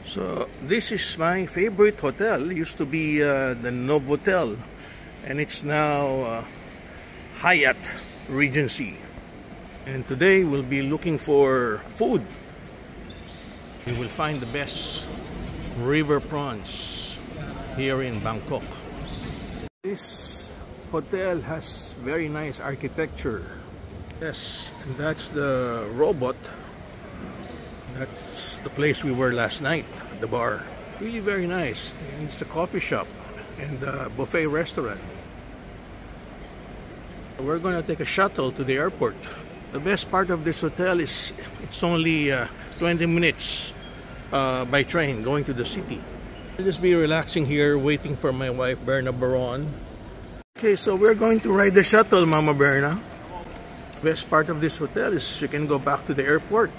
So this is my favorite hotel. It used to be the Novotel, and it's now Hyatt Regency. And today we'll be looking for food. We will find the best river prawns here in Bangkok. This hotel has very nice architecture. Yes, and that's the robot. That's the place we were last night, the bar. Really very nice. And it's a coffee shop and a buffet restaurant. We're going to take a shuttle to the airport. The best part of this hotel is it's only 20 minutes by train going to the city. I'll just be relaxing here waiting for my wife Berna Baron. Okay, so we're going to ride the shuttle, Mama Berna. Best part of this hotel is you can go back to the airport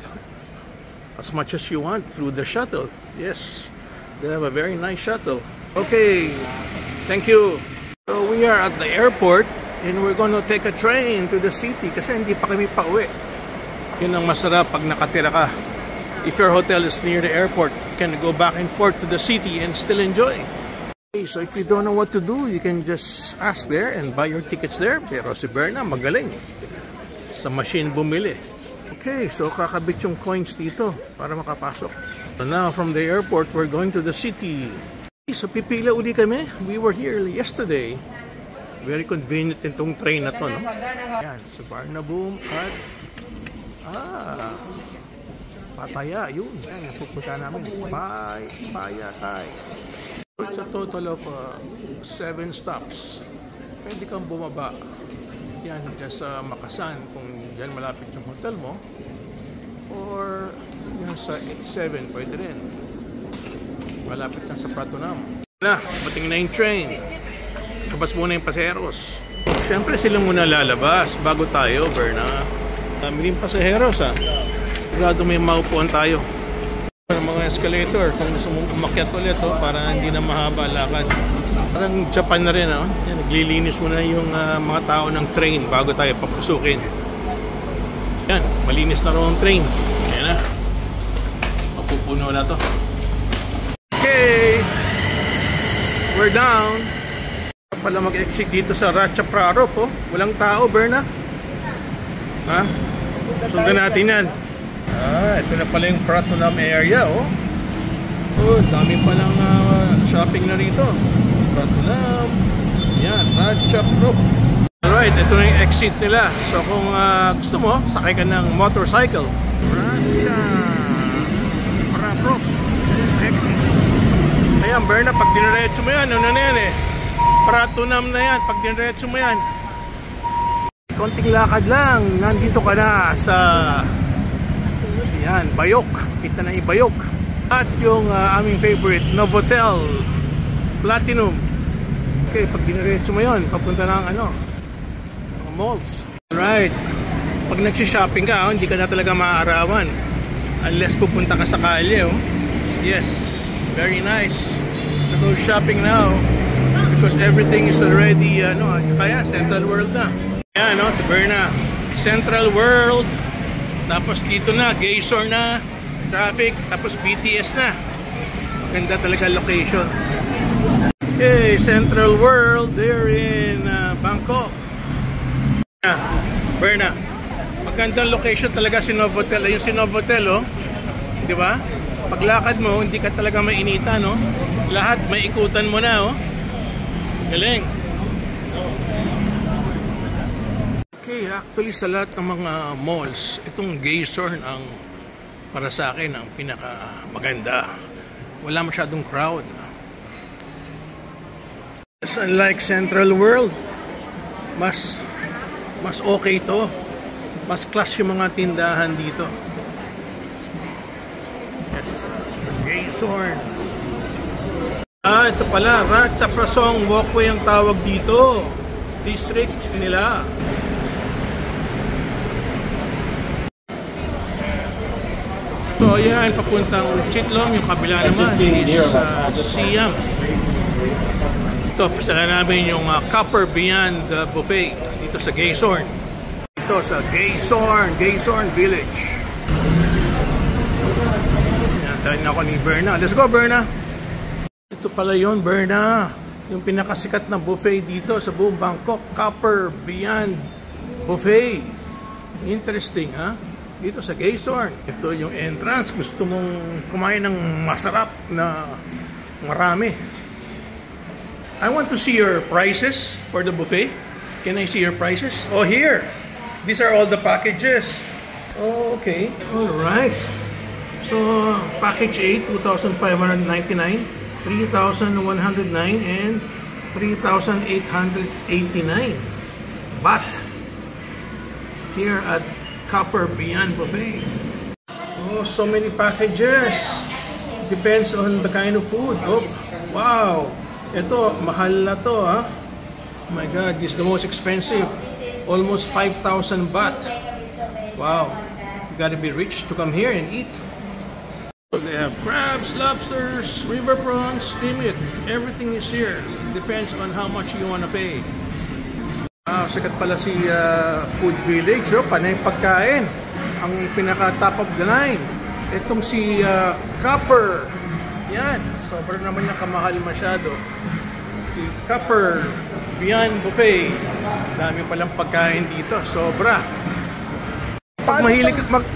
as much as you want through the shuttle. Yes, they have a very nice shuttle. Okay, thank you. So we are at the airport and we're going to take a train to the city kasi hindi pa kami pauwi. Yun ang masarap pag nakatira ka. If your hotel is near the airport, you can go back and forth to the city and still enjoy. Okay, so if you don't know what to do, you can just ask there and buy your tickets there. Pero si Berna magaling sa machine bumili. Okay, so kakabit yung coins dito para makapasok. So now from the airport, we're going to the city. Okay, so pipila uli kami. We were here yesterday. Very convenient itong train na to, no? Yan, sa Barnaboom at Pattaya, yun. Yan, pupunta namin. Pattaya. It's a total of 7 stops. Pwede kang bumaba. Yan, dyan sa Makasan, kung dyan malapit yung hotel mo. Or yan sa 7, pwede rin. Malapit lang sa Pratunam. Na, bating na yung train. Labas muna yung pasaheros. Siyempre silang muna lalabas bago tayo, Berna. Dami rin pasaheros, ha. Sigurado may maupuan tayo. Mga escalator, kung gusto mong umakyat ulit, para hindi na mahaba lakad. Parang Japan na rin, yan, naglilinis muna yung mga tao ng train bago tayo papusukin. Yan, malinis na rin ang train. Ayan na, mapupuno na to. Okay, we're down. Pala mag-exit dito sa Ratchapraro po. Walang tao, Berna. Ha? Sundan natin yan. Ito na pala yung Pratunam area, oh. Dami palang shopping na rito. Pratunam. Yan, Ratchapraro. Alright, ito na yung exit nila. So kung gusto mo, sakay ka ng motorcycle. Ratchapraro. Exit. Ayan, Berna, pag diniretso mo yan, ano na yan eh. Pratunam na yan, pag diniretso mo yan. Konting lakad lang, nandito ka na sa yan, Bayok. Kita na yung Bayok. At yung aming favorite, Novotel Platinum. Okay, pag diniretso mo yun, papunta ng mga malls. Alright, pag nagsishopping ka, hindi ka na talaga maaarawan unless pupunta ka sa kalye. Yes, very nice to go shopping now because everything is already kaya Central World na. Ayan, si Berna, Central World. Tapos dito na, Gaysor na, traffic, tapos BTS na. Maganda talaga location. Okay, Central World there in Bangkok. Berna, magandang location talaga si Novotel. Yung si Novotel, di ba? Paglakad mo, hindi ka talaga mainita, no? Lahat may ikutan mo na, Galing. Okay, actually sa lahat ng mga malls, itong Gaysor ang para sa akin ang pinaka maganda. Wala masyadong crowd. Unlike Central World, mas okay to. Mas class yung mga tindahan dito. Yes, Gaysor. Ito pala, Ratchaprasong Walkway ang tawag dito. District nila. So yan, papuntang Chitlom, yung kabila naman is Siam. Ito, pasala namin yung Copper Beyond Buffet dito sa Gaysor. Dito sa Gaysor Village. Yan, Dahil ako ni Berna. Let's go, Berna! Ito pala yun, Berna. Yung pinakasikat na buffet dito sa buong Bangkok. Copper Beyond Buffet. Interesting, ha? Dito sa Gaystorn. Ito yung entrance. Gusto mong kumain ng masarap na marami. I want to see your prices for the buffet. Can I see your prices? Oh, here. These are all the packages. Oh, okay. All right. So, package A, 2,599, 3,109, and 3,889 baht here at Copper Beyond Buffet. Oh, so many packages. Depends on the kind of food. Oh, wow. Ito, mahal na to, ha? Oh my God, this is the most expensive. Almost 5,000 baht. Wow. You gotta be rich to come here and eat. They have crabs, lobsters, river prawns, name it. Everything is here. So it depends on how much you wanna pay. Sikat pala si Food Village. So, panay pagkain. Ang pinaka top of the line. Itong si Copper. Yan. Sobrang naman niya kamahal masyado. Si Copper Beyond Buffet. Dami palang pagkain dito. Sobra. Pag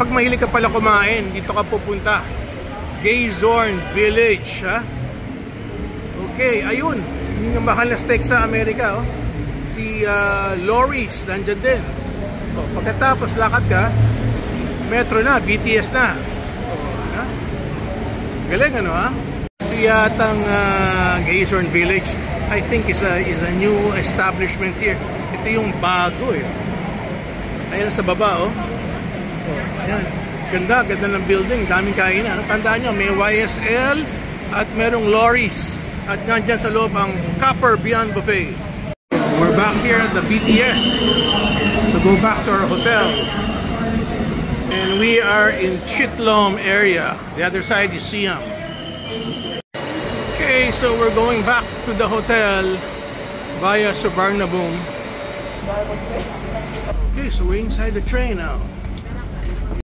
mahilig ka pala kumain, dito ka pupunta. Gaystorn Village, ha? Okay, ayun. Yung mahal na steak sa Amerika, oh. Si Lori's, nandyan din. Oh, pagkatapos, lakad ka, metro na, BTS na. Oh, ha? Galing, ano, ha? Ito yatang Gaystorn Village, I think is a new establishment here. Ito yung bago, eh. Ayan sa baba, oh. Oh, ayan. Ganda ng building, daming kainan. Tandaan nyo, may YSL at merong Lori's. At nandyan sa loob ang Copper Beyond Buffet. We're back here at the BTS to go back to our hotel. And we are in Chitlom area. The other side is Siam. Okay, so we're going back to the hotel via Suvarnabhumi. Okay, so we're inside the train now.